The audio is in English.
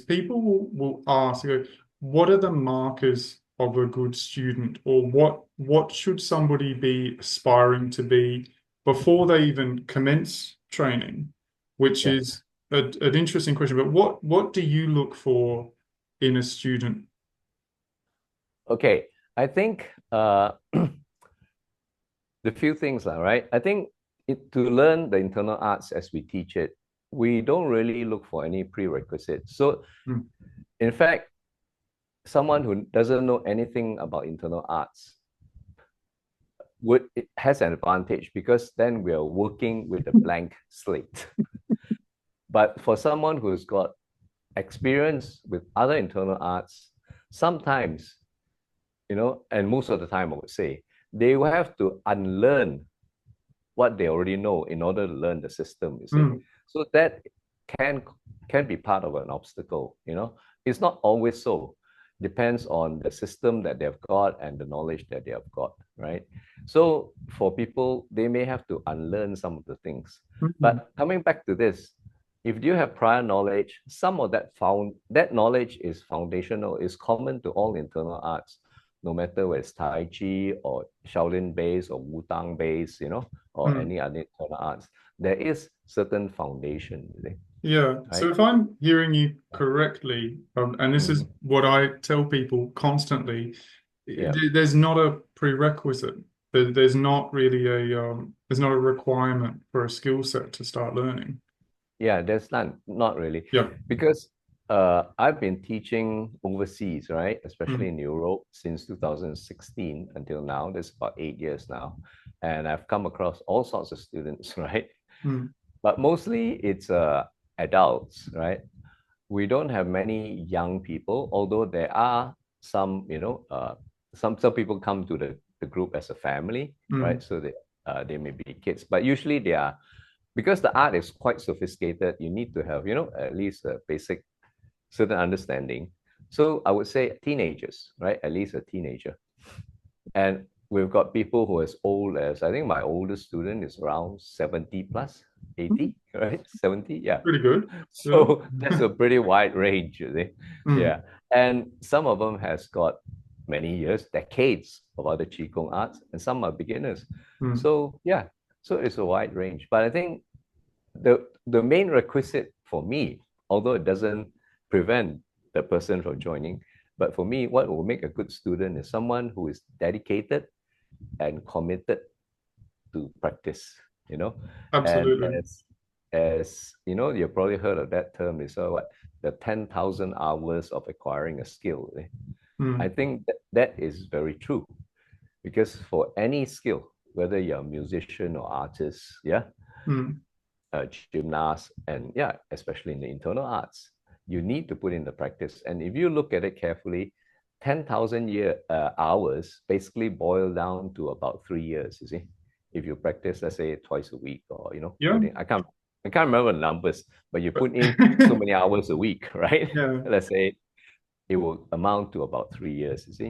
people will ask, you know, what are the markers of a good student, or what should somebody be aspiring to be before they even commence training, which Yeah. is an interesting question. But what do you look for in a student? Okay. I think the few things are right. I think to learn the internal arts as we teach it, we don't really look for any prerequisites. So, Mm, in fact, someone who doesn't know anything about internal arts would it has an advantage because then we are working with a blank slate. But for someone who's got experience with other internal arts, sometimes, and most of the time, I would say, they will have to unlearn what they already know in order to learn the system, you see. mm, So that can can be part of an obstacle. It's not always so. Depends on the system that they've got and the knowledge that they have got, right? So for people, they may have to unlearn some of the things. mm, But coming back to this, if you have prior knowledge, some of that knowledge is foundational, is common to all internal arts, no matter whether it's Tai Chi or Shaolin based or Wu Tang based, or mm. any other internal arts. There is certain foundation, Yeah. right? So if I'm hearing you correctly, and this is Mhm. what I tell people constantly, Yeah. there's not a prerequisite. There's not really there's not a requirement for a skill set to start learning. Yeah, there's none, not really. Yeah. Because I've been teaching overseas, right? Especially Mm, in Europe since 2016 until now. That's about 8 years now. And I've come across all sorts of students, right? mm, But mostly it's adults, right? We don't have many young people, although there are some, some people come to the group as a family, mm, right? So they may be kids, but usually they are, because the art is quite sophisticated, you need to have, at least a basic certain understanding. So I would say teenagers, right? At least a teenager. And we've got people who are as old as, I think my oldest student is around 70 plus, mm. 80, right? 70, yeah. Pretty good. Yeah. So that's a pretty wide range, you see. Mm, Yeah. And some of them has got many years, decades of other Qigong arts, and some are beginners. mm, So yeah, so it's a wide range. But I think the main requisite for me, although it doesn't prevent the person from joining, but for me, what will make a good student is someone who is dedicated and committed to practice, you know. And absolutely. as you know, you've probably heard of that term, is what the 10,000 hours of acquiring a skill. I Mm, think that is very true because for any skill, whether you're a musician or artist, yeah, mm, gymnast, and yeah, especially in the internal arts, you need to put in the practice. And if you look at it carefully, 10,000 hours basically boil down to about 3 years, you see. If you practice, let's say twice a week, or yeah. putting, I can't remember the numbers, but you But put in so many hours a week, right? yeah. Let's say it will amount to about 3 years, you see.